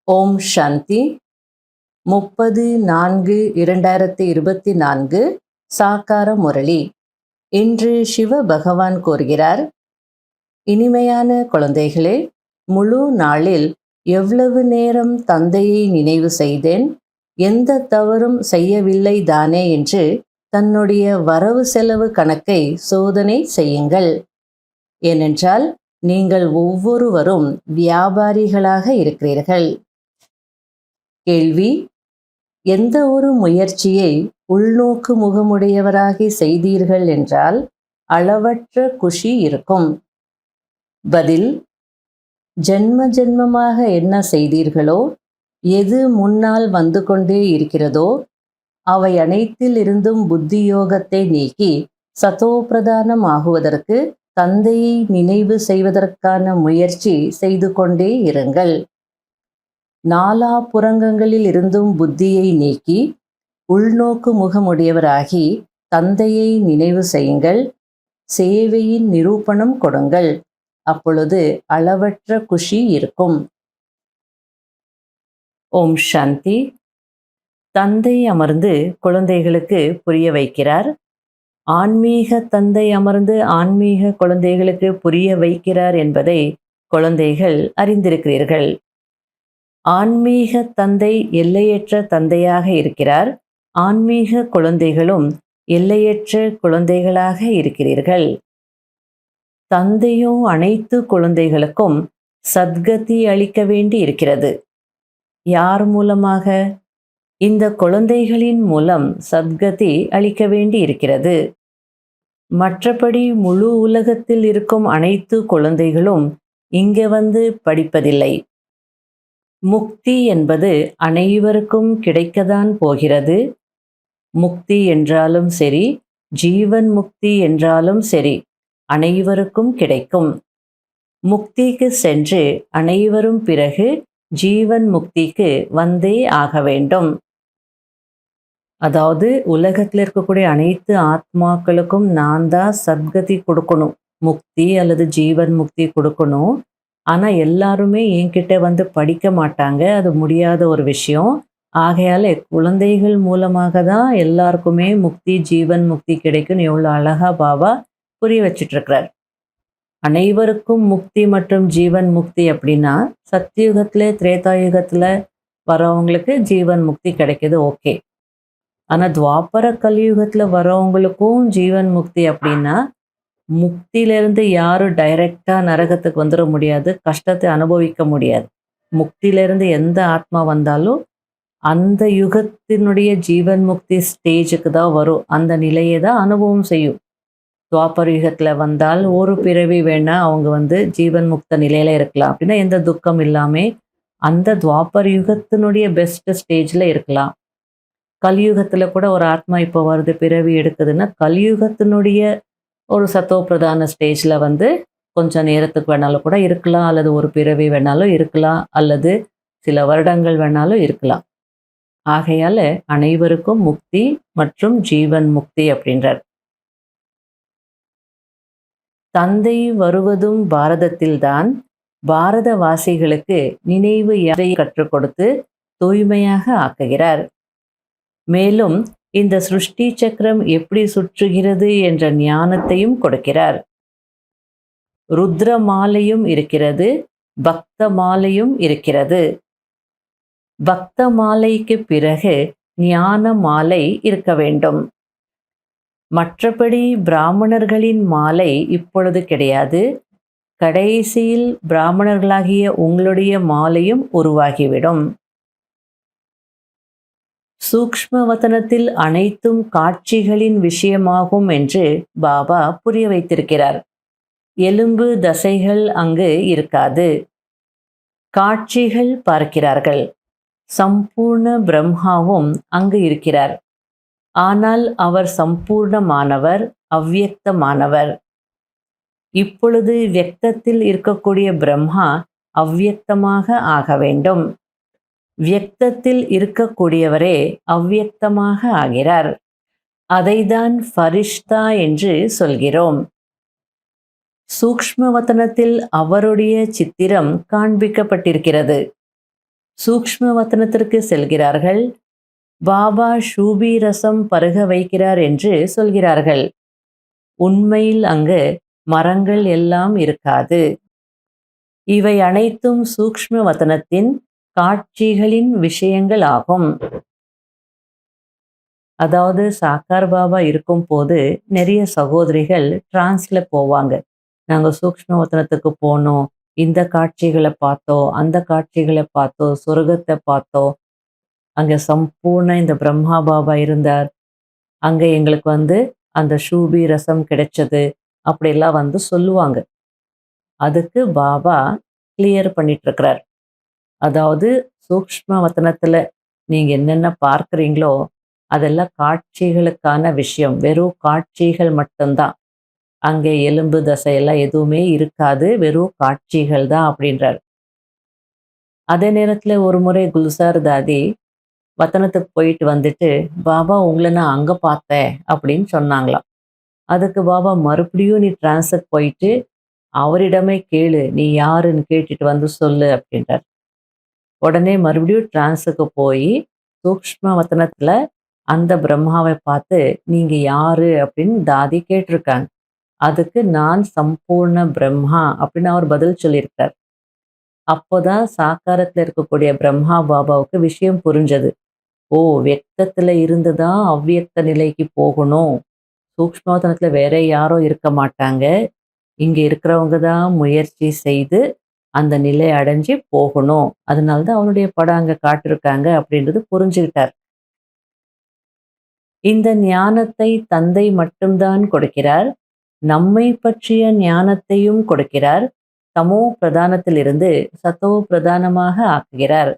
ஓம் சாந்தி. 30-4-2024 சாக்கார முரளி. இன்று சிவ பகவான் கூறுகிறார், இனிமையான குழந்தைகளே, முழு நாளில் எவ்வளவு நேரம் தந்தையை நினைவு செய்தேன், எந்த தவறும் செய்யவில்லை தானே என்று தன்னுடைய வரவு செலவு கணக்கை சோதனை செய்யுங்கள். ஏனென்றால் நீங்கள் ஒவ்வொருவரும் வியாபாரிகளாக இருக்கிறீர்கள். கேள்வி: எந்த ஒரு முயற்சியை உள்நோக்கு முகமுடையவராகி செய்தீர்கள் என்றால் அளவற்ற குஷி இருக்கும். பதில்: ஜென்ம ஜென்மமாக என்ன செய்தீர்களோ, எது முன்னால் வந்து கொண்டே இருக்கிறதோ, அவை அனைத்தில் இருந்தும் புத்தியோகத்தை நீக்கி சதோபிரதானம் ஆகுவதற்கு தந்தையை நினைவு செய்வதற்கான முயற்சி செய்து கொண்டே இருங்கள். நாலா புறங்களில் இருந்தும் புத்தியை நீக்கி உள்நோக்கு முகமுடையவராகி தந்தையை நினைவு செய்யுங்கள். சேவையின் நிரூபணம் கொடுங்கள். அப்பொழுது அளவற்ற குஷி இருக்கும். ஓம் சாந்தி. தந்தை அமர்ந்து குழந்தைகளுக்கு புரிய வைக்கிறார். ஆன்மீக தந்தை அமர்ந்து ஆன்மீக குழந்தைகளுக்கு புரிய வைக்கிறார் என்பதை குழந்தைகள் அறிந்திருக்கிறீர்கள். ஆன்மீக தந்தை எல்லையற்ற தந்தையாக இருக்கிறார். ஆன்மீக குழந்தைகளும் எல்லையற்ற குழந்தைகளாக இருக்கிறீர்கள். தந்தையோ அனைத்து குழந்தைகளுக்கும் சத்கதி அளிக்க வேண்டி இருக்கிறது. யார் மூலமாக? இந்த குழந்தைகளின் மூலம் சத்கதி அளிக்க வேண்டி இருக்கிறது. மற்றபடி முழு உலகத்தில் இருக்கும் அனைத்து குழந்தைகளும் இங்கே வந்து படிப்பதில்லை. முக்தி என்பது அனைவருக்கும் கிடைக்கத்தான் போகிறது. முக்தி என்றாலும் சரி, ஜீவன் முக்தி என்றாலும் சரி, அனைவருக்கும் கிடைக்கும். முக்திக்கு சென்று அனைவரும் பிறகு ஜீவன் முக்திக்கு வந்தே ஆக வேண்டும். அதாவது உலகத்தில் இருக்கக்கூடிய அனைத்து ஆத்மாக்களுக்கும் நான் தான் சத்கதி கொடுக்கணும், முக்தி அல்லது ஜீவன் முக்தி கொடுக்கணும். ஆனால் எல்லாருமே என்கிட்ட வந்து படிக்க மாட்டாங்க, அது முடியாத ஒரு விஷயம். ஆகையால் குழந்தைகள் மூலமாக தான் எல்லாருக்குமே முக்தி ஜீவன் முக்தி கிடைக்கும்னு எவ்வளோ அழகா பாபா புரிய வச்சிட்ருக்கிறார். அனைவருக்கும் முக்தி மற்றும் ஜீவன் முக்தி அப்படின்னா சத்தியுகத்தில் திரேதாயுகத்தில் வரவங்களுக்கு ஜீவன் முக்தி கிடைக்கிது, ஓகே. ஆனால் துவாபர கலியுகத்தில் வரவங்களுக்கும் ஜீவன் முக்தி அப்படின்னா முக்தியிலேருந்து யாரும் டைரெக்டாக நரகத்துக்கு வந்துட முடியாது, கஷ்டத்தை அனுபவிக்க முடியாது. முக்தியிலேருந்து எந்த ஆத்மா வந்தாலும் அந்த யுகத்தினுடைய ஜீவன் முக்தி ஸ்டேஜுக்கு தான் வரும், அந்த நிலையை தான் அனுபவம் செய்யும். துவாபர யுகத்தில் வந்தால் ஒரு பிறவி வேணால் அவங்க வந்து ஜீவன் முக்த நிலையில் இருக்கலாம், அப்படின்னா எந்த துக்கம் இல்லாமல் அந்த துவாபர யுகத்தினுடைய பெஸ்ட் ஸ்டேஜில் இருக்கலாம். கலியுகத்தில் கூட ஒரு ஆத்மா இப்போ வருது, பிறவி எடுக்குதுன்னா கலியுகத்தினுடைய ஒரு சத்தோப்பிரதான ஸ்டேஜில் வந்து கொஞ்சம் நேரத்துக்கு வேணாலும் கூட இருக்கலாம், அல்லது ஒரு பிறவி வேணாலும் இருக்கலாம், அல்லது சில வருடங்கள் வேணாலும் இருக்கலாம். ஆகையால் அனைவருக்கும் முக்தி மற்றும் ஜீவன் முக்தி அப்படின்றார். தந்தை வருவதும் பாரதத்தில்தான். பாரதவாசிகளுக்கு நினைவு யாரை கற்றுக் கொடுத்து தூய்மையாக ஆக்குகிறார். மேலும் இந்த சிருஷ்டி சக்கரம் எப்படி சுற்றுகிறது என்ற ஞானத்தையும் கொடுக்கிறார். ருத்ர மாலையும் இருக்கிறது, பக்த மாலையும் இருக்கிறது. பக்த மாலைக்கு பிறகு ஞான மாலை இருக்க வேண்டும். மற்றபடி பிராமணர்களின் மாலை இப்பொழுது கிடையாது. கடைசியில் பிராமணர்களாகிய உங்களுடைய மாலையும் உருவாகிவிடும். சூக்ஷ்ம வதனத்தில் அனைத்தும் காட்சிகளின் விஷயமாகும் என்று பாபா புரிய வைத்திருக்கிறார். எலும்பு தசைகள் அங்கு இருக்காது, காட்சிகள் பார்க்கிறார்கள். சம்பூர்ண பிரம்மாவும் அங்கு இருக்கிறார். ஆனால் அவர் சம்பூர்ணமானவர், அவ்வியக்தமானவர். இப்பொழுது வியக்தத்தில் இருக்கக்கூடிய பிரம்மா அவ்வியக்தமாக ஆக வேண்டும். வியக்தத்தில் இருக்கக்கூடியவரே அவ்வியக்தமாக ஆகிறார். அதைதான் ஃபரிஷ்தா என்று சொல்கிறோம். சூக்ஷ்ம வதனத்தில் அவருடைய சித்திரம் காண்பிக்கப்பட்டிருக்கிறது. சூக்ஷ்ம வதனத்திற்கு செல்கிறார்கள். பாபா ஷூபி ரசம் பருக வைக்கிறார் என்று சொல்கிறார்கள். உண்மையில் அங்கு மரங்கள் எல்லாம் இருக்காது. இவை அனைத்தும் சூக்ஷ்ம வதனத்தின் காட்சிகளின் விஷயங்கள் ஆகும். அதாவது சாக்கார் பாபா இருக்கும் போது நிறைய சகோதரிகள் டிரான்ஸ்ல போவாங்க. நாங்க சூக்ஷ்ம வதனத்துக்கு போனோம், இந்த காட்சிகளை பார்த்தோம், அந்த காட்சிகளை பார்த்தோம், சொர்க்கத்தை பார்த்தோம், அங்க சம்பூர்ண இந்த பிரம்மா பாபா இருந்தார், அங்க எங்களுக்கு அந்த ஷூபி ரசம் கிடைச்சது, அப்படியெல்லாம் சொல்லுவாங்க. அதுக்கு பாபா கிளியர் பண்ணிட்டு இருக்கிறார். அதாவது சூக்ஷ்ம வதனத்துல நீங்க என்னென்ன பார்க்குறீங்களோ அதெல்லாம் காட்சிகளுக்கான விஷயம், வெறும் காட்சிகள் மட்டும்தான். அங்கே எலும்பு தசையெல்லாம் எதுவுமே இருக்காது, வெறும் காட்சிகள் தான் அப்படின்றார். அதே நேரத்துல ஒரு முறை குல்சார் தாதி வத்தனத்துக்கு போயிட்டு வந்துட்டு, பாபா உங்களை நான் அங்க பார்த்தேன் அப்படின்னு சொன்னாங்களாம். அதுக்கு பாபா மறுபடியும் நீ டிரான்ஸுக்கு போயிட்டு அவரிடமே கேளு, நீ யாருன்னு கேட்டுட்டு சொல்லு அப்படின்றார். உடனே மறுபடியும் டிரான்ஸுக்கு போய் சூக்ஷ்ம வத்தனத்துல அந்த பிரம்மாவை பார்த்து நீங்க யாரு அப்படின்னு தாதி கேட்டிருக்காங்க. அதுக்கு நான் சம்பூர்ண பிரம்மா அப்படின்னு அவர் பதில் சொல்லியிருக்கார். அப்போதான் சாக்காரத்துல இருக்கக்கூடிய பிரம்மா பாபாவுக்கு விஷயம் புரிஞ்சது. ஓ, வியக்தத்துல இருந்துதான் அவ்வியக்த நிலைக்கு போகணும். சூக்ஷ்மவதனத்துல வேற யாரும் இருக்க மாட்டாங்க. இங்க இருக்கிறவங்க தான் முயற்சி செய்து அந்த நிலை அடைஞ்சு போகணும். அதனாலதான் அவருடைய படம் அங்க காட்டிருக்காங்க அப்படின்றது புரிஞ்சுக்கிட்டார். இந்த ஞானத்தை தந்தை மட்டும்தான் கொடுக்கிறார். நம்மை பற்றிய ஞானத்தையும் கொடுக்கிறார். தமோ பிரதானத்திலிருந்து சத்தோ பிரதானமாக ஆக்குகிறார்.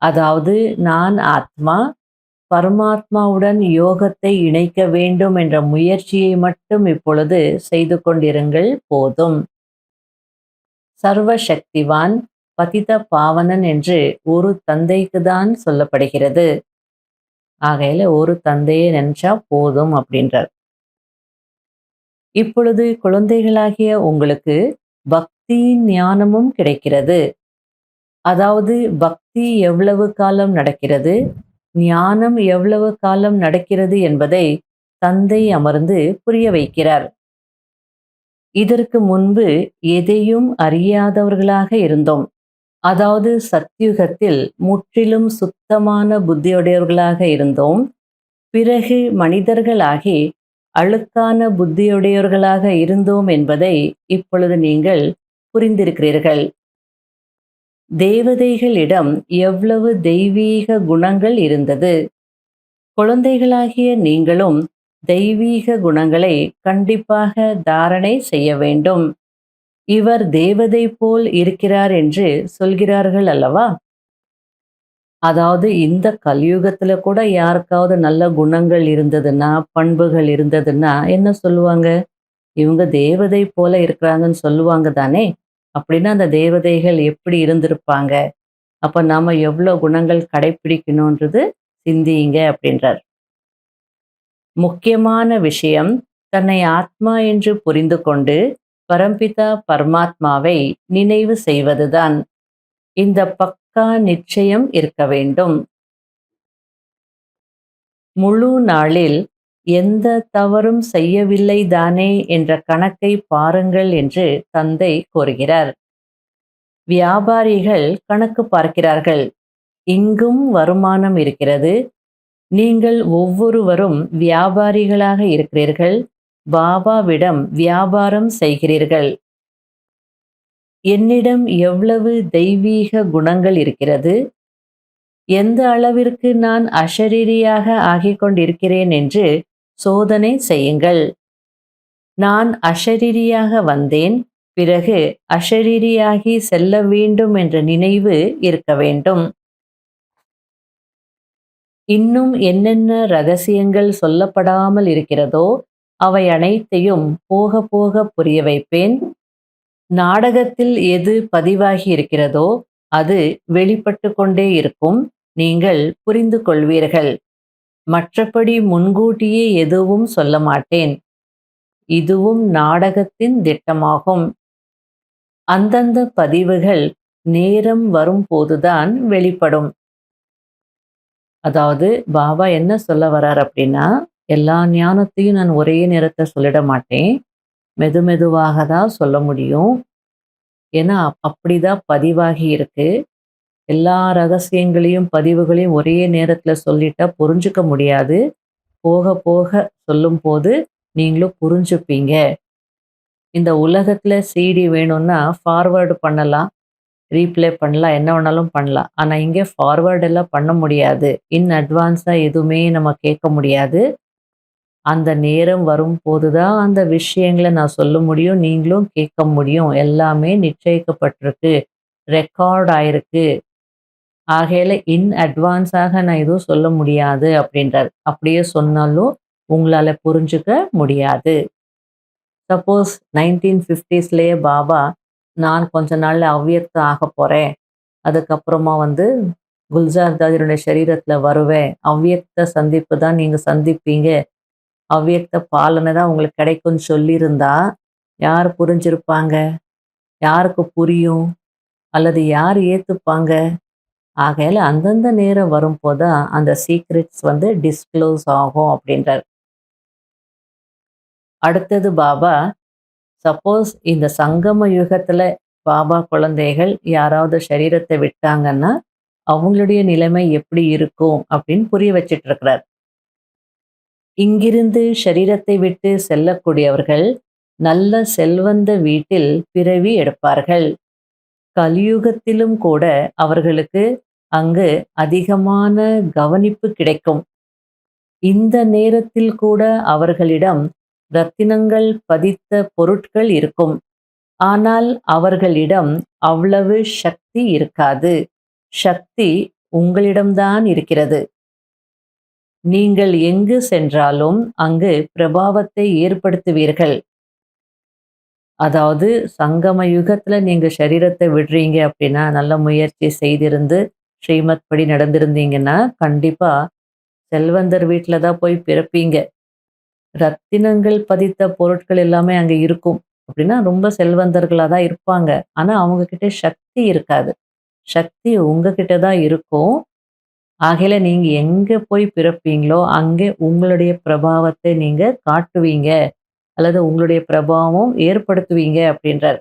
அதாவது நான் ஆத்மா, பரமாத்மாவுடன் யோகத்தை இணைக்க வேண்டும் என்ற முயற்சியை மட்டும் இப்பொழுது செய்து கொண்டிருங்கள் போதும். சர்வசக்திவான் பதித பாவனன் என்று ஒரு தந்தைக்கு தான் சொல்லப்படுகிறது. ஆகையில ஒரு தந்தையை நினைச்சா போதும் அப்படின்றார். இப்பொழுது குழந்தைகளாகிய உங்களுக்கு பக்தி ஞானமும் கிடைக்கிறது. அதாவது பக்தி எவ்வளவு காலம் நடக்கிறது, ஞானம் எவ்வளவு காலம் நடக்கிறது என்பதை தந்தை அமர்ந்து புரிய வைக்கிறார். இதற்கு முன்பு எதையும் அறியாதவர்களாக இருந்தோம். அதாவது சத்யுகத்தில் முற்றிலும் சுத்தமான புத்தியுடையவர்களாக இருந்தோம். பிறகு மனிதர்களாகி அழுக்கான புத்தியுடையவர்களாக இருந்தோம் என்பதை இப்பொழுது நீங்கள் புரிந்திருக்கிறீர்கள். தேவதைகளிடம் எவ்வளவு தெய்வீக குணங்கள் இருந்தது. குழந்தைகளாகிய நீங்களும் தெய்வீக குணங்களை கண்டிப்பாக தாரணை செய்ய வேண்டும். இவர் தேவதை போல் இருக்கிறார் என்று சொல்கிறார்கள் அல்லவா? அதாவது இந்த கலியுகத்துல கூட யாருக்காவது நல்ல குணங்கள் இருந்ததுன்னா, பண்புகள் இருந்ததுன்னா என்ன சொல்லுவாங்க? இவங்க தேவதை போல இருக்கிறாங்கன்னு சொல்லுவாங்க தானே. அப்படின்னா அந்த தேவதைகள் எப்படி இருந்திருப்பாங்க? அப்ப நாம எவ்வளவு குணங்கள் கடைப்பிடிக்கணும்ன்றது சிந்தியுங்க அப்படின்றார். முக்கியமான விஷயம் தன்னை ஆத்மா என்று புரிந்து கொண்டு பரம்பிதா பரமாத்மாவை நினைவு செய்வதுதான். இந்த பக்கா நிச்சயம் இருக்க வேண்டும். முழு நாளில் எந்த தவறும் செய்யவில்லை தானே என்ற கணக்கை பாருங்கள் என்று தந்தை கூறுகிறார். வியாபாரிகள் கணக்கு பார்க்கிறார்கள். இங்கும் வருமானம் இருக்கிறது. நீங்கள் ஒவ்வொருவரும் வியாபாரிகளாக இருக்கிறீர்கள். பாபாவிடம் வியாபாரம் செய்கிறீர்கள். என்னிடம் எவ்வளவு தெய்வீக குணங்கள் இருக்கிறது, எந்த அளவிற்கு நான் அஷரீரியாக ஆகிக் கொண்டிருக்கிறேன் என்று சோதனை செய்யுங்கள். நான் அஷரீரியாக வந்தேன், பிறகு அஷரீரியாகி செல்ல வேண்டும் என்ற நினைவு இருக்க வேண்டும். இன்னும் என்னென்ன ரகசியங்கள் சொல்லப்படாமல் இருக்கிறதோ அவை அனைத்தையும் போக போக புரிய வைப்பேன். நாடகத்தில் எது பதிவாகி இருக்கிறதோ அது வெளிப்பட்டு கொண்டே இருக்கும். நீங்கள் புரிந்து கொள்வீர்கள். மற்றபடி முன்கூட்டியே எதுவும் சொல்ல மாட்டேன். இதுவும் நாடகத்தின் திட்டமாகும். அந்தந்த பதிவுகள் நேரம் வரும்போதுதான் வெளிப்படும். அதாவது பாபா என்ன சொல்ல வர்றார் அப்படின்னா, எல்லா ஞானத்தையும் நான் ஒரே நேரத்துல சொல்லிட மாட்டேன். மெதுமெதுவாக தான் சொல்ல முடியும். ஏன்னா, அப்படிதான் பதிவாகி இருக்கு. எல்லா ரகசியங்களையும், பதிவுகளையும் ஒரே நேரத்துல சொல்லிட்டா புரிஞ்சுக்க முடியாது. போக போக சொல்லும்போது நீங்களும் புரிஞ்சுப்பீங்க. இந்த உலகத்துல சிடி வேணும்னா ஃபார்வர்ட் பண்ணலாம், ரீப்ளே பண்ணலாம், என்ன வேணாலும் பண்ணலாம். ஆனா இங்க ஃபார்வர்ட் எல்லாம் பண்ண முடியாது. இன் அட்வான்ஸா எதுவுமே நம்ம கேட்க முடியாது. அந்த நேரம் வரும்போது தான் அந்த விஷயங்கள நான் சொல்ல முடியும். நீங்களும் கேட்க முடியும். எல்லாமே நிச்சயிக்கப்பட்டிருக்கு. ரெக்கார்ட் ஆயிருக்கு. ஆகையால இன் அட்வான்ஸாக நான் எதுவும் சொல்ல முடியாது அப்படின்றாரு. அப்படியே சொன்னாலும் உங்களால புரிஞ்சுக்க முடியாது. சப்போஸ் 1950ஸ்லயே பாபா, நான் கொஞ்ச நாள்ல அவ்வியக்த ஆகப் போறேன். அதுக்கப்புறமா குல்ஜார் தாதினுடைய சரீரத்துல வருவேன். அவ்வியக்த சந்திப்பு தான் நீங்க சந்திப்பீங்க. அவ்வியக்த பாலனை தான் உங்களுக்கு கிடைக்கும்னு சொல்லியிருந்தா, யார் புரிஞ்சிருப்பாங்க? யாருக்கு புரியும்? அல்லது யார் ஏத்துப்பாங்க? ஆகையால அந்தந்த நேரம் வரும்போது தான் அந்த சீக்ரெட்ஸ் டிஸ்க்ளோஸ் ஆகும் அப்படின்றார். அடுத்தது பாபா, சப்போஸ் இந்த சங்கம யுகத்துல பாபா குழந்தைகள் யாராவது சரீரத்தை விட்டாங்கன்னா, அவங்களுடைய நிலைமை எப்படி இருக்கும் அப்படின்னு புரிய வச்சிட்டு இருக்கிறார். இங்கிருந்து ஷரீரத்தை விட்டு செல்லக்கூடியவர்கள் நல்ல செல்வந்த வீட்டில் பிறவி எடுப்பார்கள். கலியுகத்திலும் கூட அவர்களுக்கு அங்கு அதிகமான கவனிப்பு கிடைக்கும். இந்த நேரத்தில் கூட அவர்களிடம் ரத்தினங்கள் பதித்த பொருட்கள் இருக்கும். ஆனால் அவர்களிடம் அவ்வளவு சக்தி இருக்காது. சக்தி உங்களிடம்தான் இருக்கிறது. நீங்கள் எங்கு சென்றாலும் அங்கு பிரபாவத்தை ஏற்படுத்துவீர்கள். அதாவது சங்கம யுகத்துல நீங்க சரீரத்தை விடுறீங்க அப்படின்னா, நல்ல முயற்சி செய்திருந்து ஸ்ரீமத் படி நடந்திருந்தீங்கன்னா, கண்டிப்பா செல்வந்தர் வீட்டில தான் போய் பிறப்பீங்க. ரத்தினங்கள் பதித்த பொருட்கள் எல்லாமே அங்க இருக்கும். அப்படின்னா ரொம்ப செல்வந்தர்களா தான் இருப்பாங்க. ஆனா அவங்க கிட்ட சக்தி இருக்காது. சக்தி உங்ககிட்ட தான் இருக்கும். ஆகையில நீங்க எங்க போய் பிறப்பீங்களோ, அங்கே உங்களுடைய பிரபாவத்தை நீங்க காட்டுவீங்க. அல்லது உங்களுடைய பிரபாவம் ஏற்படுத்துவீங்க அப்படின்றார்.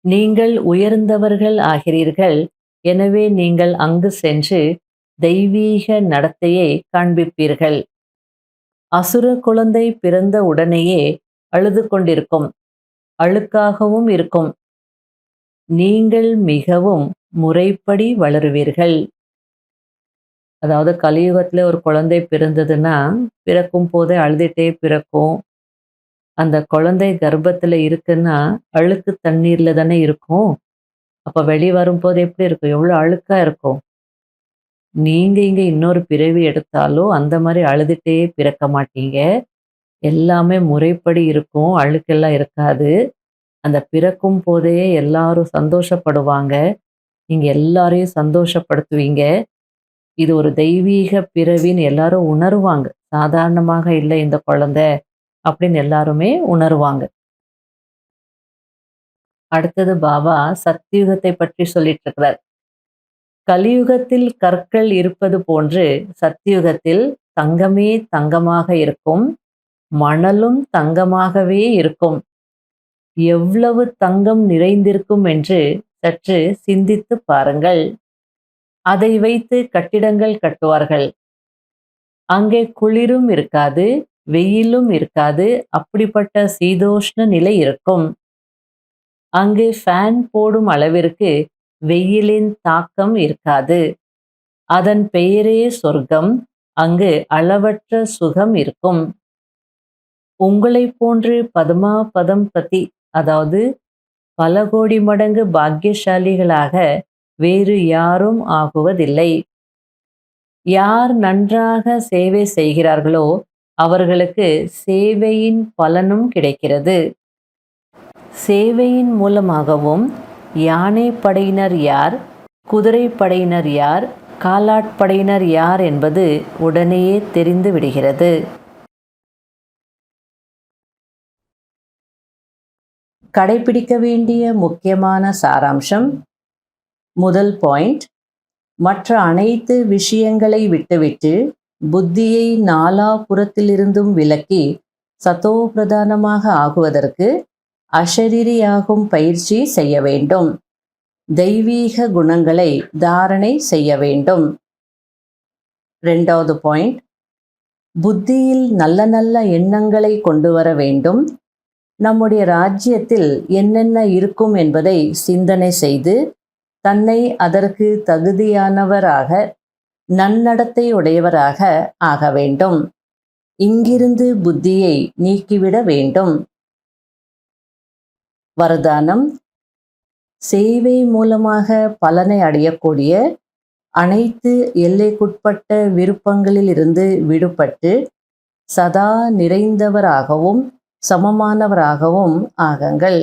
நீங்கள் உயர்ந்தவர்கள் ஆகிறீர்கள். எனவே நீங்கள் அங்கு சென்று தெய்வீக நடத்தையை காண்பிப்பீர்கள். அசுர குழந்தை பிறந்த உடனேயே அழுது கொண்டிருக்கும். அழுக்காகவும் இருக்கும். நீங்கள் மிகவும் முறைப்படி வளருவீர்கள். அதாவது கலியுகத்துல ஒரு குழந்தை பிறந்ததுன்னா, பிறக்கும் போதே அழுதுட்டே பிறக்கும். அந்த குழந்தை கர்ப்பத்துல இருக்குன்னா, அழுக்கு தண்ணீர்ல தானே இருக்கும். அப்ப வெளிய வரும்போது எப்படி இருக்கும்? எவ்வளோ அழுக்கா இருக்கும். நீங்க இங்க இன்னொரு பிறவி எடுத்தாலும், அந்த மாரி அழுதுட்டே பிறக்க மாட்டீங்க. எல்லாமே முறைப்படி இருக்கும். அழுக்கெல்லாம் இருக்காது. அந்த பிறக்கும் போதே எல்லாரும் சந்தோஷப்படுவாங்க. நீங்க எல்லாரையும் சந்தோஷப்படுத்துவீங்க. இது ஒரு தெய்வீக பிறவின்னு எல்லாரும் உணருவாங்க. சாதாரணமாக இல்ல இந்த குழந்தை அப்படின்னு எல்லாருமே உணருவாங்க. அடுத்தது பாபா சத்யுகத்தை பற்றி சொல்லிட்டு இருக்கிறார். கலியுகத்தில் கற்கள் இருப்பது போன்று சத்யுகத்தில் தங்கமே தங்கமாக இருக்கும். மணலும் தங்கமாகவே இருக்கும். எவ்வளவு தங்கம் நிறைந்திருக்கும் என்று சற்று சிந்தித்து பாருங்கள். அதை வைத்து கட்டிடங்கள் கட்டுவார்கள். அங்கே குளிரும் இருக்காது, வெயிலும் இருக்காது. அப்படிப்பட்ட சீதோஷ்ண நிலை இருக்கும். அங்கு ஃபேன் போடும் அளவிற்கு வெயிலின் தாக்கம் இருக்காது. அதன் பெயரே சொர்க்கம். அங்கு அளவற்ற சுகம் இருக்கும். உங்களைப் போன்று பதமா பதம் பதி, அதாவது பல கோடி மடங்கு பாக்கியசாலிகளாக வேறு யாரும் ஆகுவதில்லை. யார் நன்றாக சேவை செய்கிறார்களோ அவர்களுக்கு சேவையின் பலனும் கிடைக்கிறது. சேவையின் மூலமாகவும் யானை படையினர் யார், குதிரை படையினர் யார், காலாட்படையினர் யார் என்பது உடனேயே தெரிந்து விடுகிறது. கடைபிடிக்க வேண்டிய முக்கியமான சாராம்சம்: முதல் பாயிண்ட், மற்ற அனைத்து விஷயங்களை விட்டுவிட்டு புத்தியை நாலாபுறத்திலிருந்தும் விலக்கி சத்தோ பிரதானமாக ஆகுவதற்கு அஷரீரியாகும் பயிற்சி செய்ய வேண்டும். தெய்வீக குணங்களை தாரணை செய்ய வேண்டும். இரண்டாவது பாயிண்ட், புத்தியில் நல்ல நல்ல எண்ணங்களை கொண்டு வர வேண்டும். நம்முடைய ராஜ்யத்தில் என்னென்ன இருக்கும் என்பதை சிந்தனை செய்து தன்னை அதற்கு தகுதியானவராக நன்னடத்தை உடையவராக ஆக வேண்டும். இங்கிருந்து புத்தியை நீக்கிவிட வேண்டும். வரதானம், சேவை மூலமாக பலனை அடையக்கூடிய அனைத்து எல்லைக்குட்பட்ட விருப்பங்களில் இருந்து விடுபட்டு சதா நிறைந்தவராகவும் சமமானவராகவும் ஆகுங்கள்.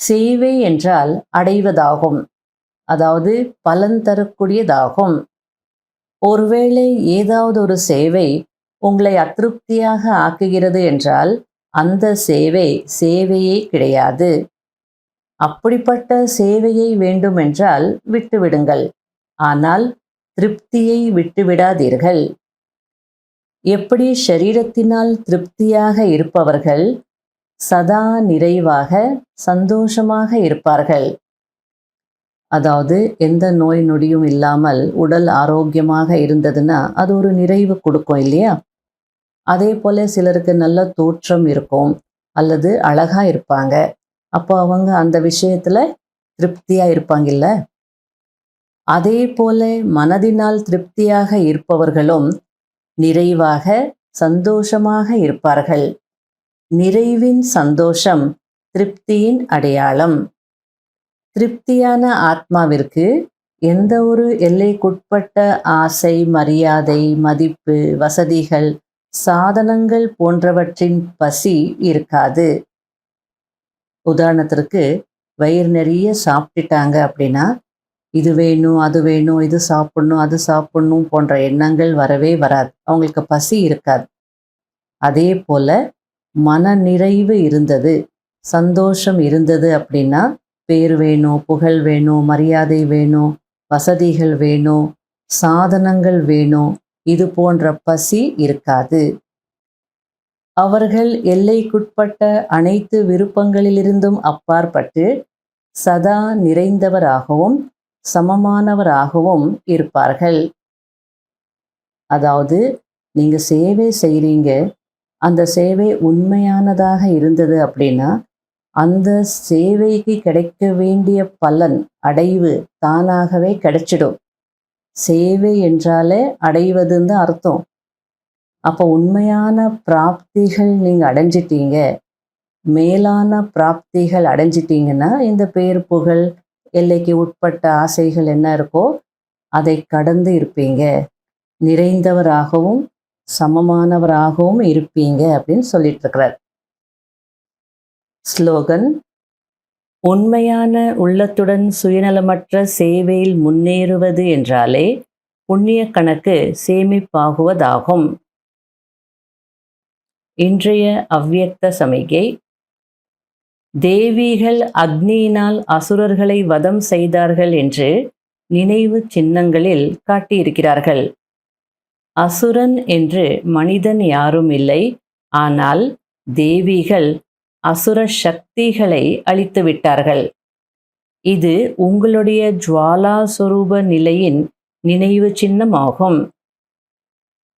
சேவை என்றால் அடைவதாகும், அதாவது பலன் தரக்கூடியதாகும். ஒருவேளை ஏதாவது ஒரு சேவை உங்களை அதிருப்தியாக ஆக்குகிறது என்றால் அந்த சேவை சேவையே கிடையாது. அப்படிப்பட்ட சேவையை வேண்டுமென்றால் விட்டுவிடுங்கள், ஆனால் திருப்தியை விட்டுவிடாதீர்கள். எப்படி ஷரீரத்தினால் திருப்தியாக இருப்பவர்கள் சதா நிறைவாக சந்தோஷமாக இருப்பார்கள், அதாவது எந்த நோய் நொடியும் இல்லாமல் உடல் ஆரோக்கியமாக இருந்ததுன்னா அது ஒரு நிறைவு கொடுக்கும் இல்லையா? அதே போல சிலருக்கு நல்ல தோற்றம் இருக்கும் அல்லது அழகா இருப்பாங்க, அப்போ அவங்க அந்த விஷயத்துல திருப்தியா இருப்பாங்கல்ல. அதே போல மனதினால் திருப்தியாக இருப்பவர்களும் நிறைவாக சந்தோஷமாக இருப்பார்கள். நிறைவின் சந்தோஷம் திருப்தியின் அடையாளம். திருப்தியான ஆத்மாவிற்கு எந்த ஒரு எல்லைக்குட்பட்ட ஆசை, மரியாதை, மதிப்பு, வசதிகள், சாதனங்கள் போன்றவற்றின் பசி இருக்காது. உதாரணத்திற்கு வயிறு நிறைய சாப்பிட்டுட்டாங்க அப்படின்னா இது வேணும், அது வேணும், இது சாப்பிடணும், அது சாப்பிடணும் போன்ற எண்ணங்கள் வரவே வராது, அவங்களுக்கு பசி இருக்காது. அதே போல மன நிறைவு இருந்தது, சந்தோஷம் இருந்தது அப்படின்னா பேர் வேணும், புகழ் வேணும், மரியாதை வேணும், வசதிகள் வேணும், சாதனங்கள் வேணும், இது போன்ற பசி இருக்காது. அவர்கள் எல்லைக்குட்பட்ட அனைத்து விருப்பங்களிலிருந்தும் அப்பாற்பட்டு சதா நிறைந்தவராகவும் சமமானவராகவும் இருப்பார்கள். அதாவது நீங்க சேவை செய்றீங்க, அந்த சேவை உண்மையானதாக இருந்தது அப்படின்னா அந்த சேவைக்கு கிடைக்க வேண்டிய பலன், அடைவு தானாகவே கிடைச்சிடும். சேவை என்றாலே அடைவதுன்னு தான் அர்த்தம். அப்போ உண்மையான பிராப்திகள் நீங்க அடைஞ்சிட்டீங்க, மேலான பிராப்திகள் அடைஞ்சிட்டீங்கன்னா இந்த பேர் புகழ் எல்லைக்கு உட்பட்ட ஆசைகள் என்ன இருக்கோ அதை கடந்து இருப்பீங்க, நிறைந்தவராகவும் சமமானவராகவும் இருப்பீங்க அப்படின்னு சொல்லிட்டு இருக்கிறார். ஸ்லோகன்: உண்மையான உள்ளத்துடன் சுயநலமற்ற சேவையில் முன்னேறுவது என்றாலே புண்ணிய கணக்கு சேமிப்பாகுவதாகும். இன்றைய அவ்வியக்த சமிகை: தேவிகள் அக்னியினால் அசுரர்களை வதம் செய்தார்கள் என்று நினைவு சின்னங்களில் காட்டியிருக்கிறார்கள். அசுரன் என்று மனிதன் யாரும் இல்லை, ஆனால் தேவிகள் அசுர சக்திகளை அழித்து விட்டார்கள். இது உங்களுடைய ஜுவாலா சொரூப நிலையின் நினைவு சின்னமாகும்.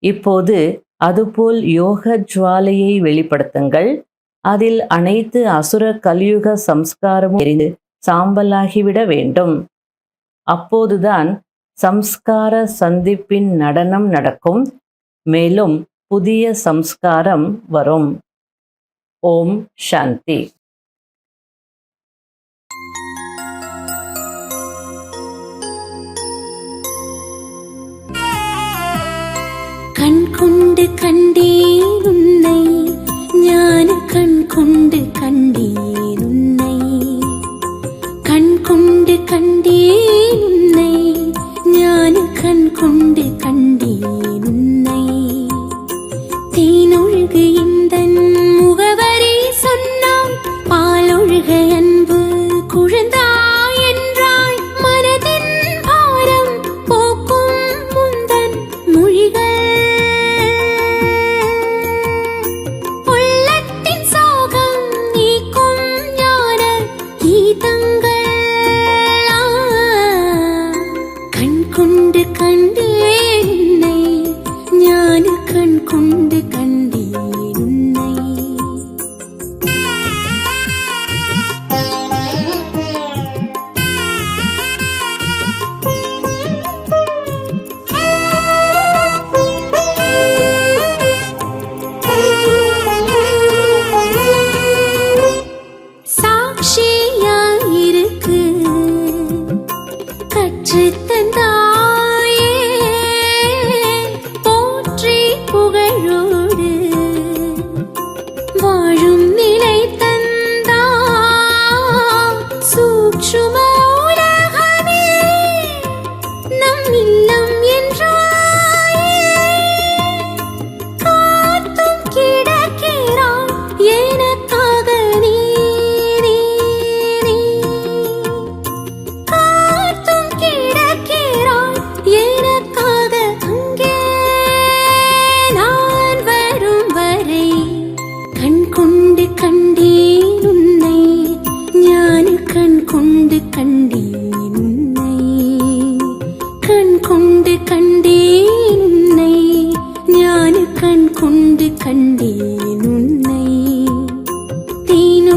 இப்போது அதுபோல் யோக ஜுவாலையை வெளிப்படுத்துங்கள். அதில் அனைத்து அசுர கலியுக சம்ஸ்காரமும் எரிந்து சாம்பலாகிவிட வேண்டும். அப்போதுதான் சம்ஸ்கார சந்திப்பின் நடனம் நடக்கும், மேலும் புதிய சம்ஸ்காரம் வரும். ஓம் சாந்தி. கண் கொண்டு கண்டேன் உன்னை, ஞான கண் கொண்டு கண்டேன் உன்னை. கண் கொண்டு கண்டேன் உன்னை, ஞான கண் கொண்டு கண்டேன் உன்னை. தேனொழுகு இந்தன் முகவரி சொன்னாய், பாலொழுக அன்பு குழந்தாய் என்றாய்.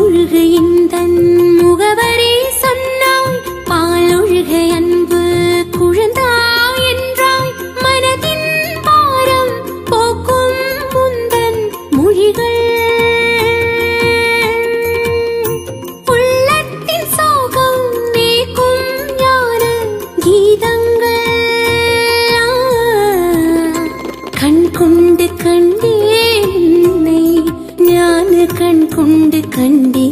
தேனொழுக இந்தன் முகவரி சொன்னாய் பாலொழுக அன்பு குழந்தாய் என்றாய் மனதின் பாரம் போக்கும் முந்தன் மொழிகள் உள்ளத்தின் சோகம் நீக்கும் ஞான கீதங்கள் கண் கொண்டு கண்டேன் உன்னை ஞான கண் கொண்டு கண்டேன்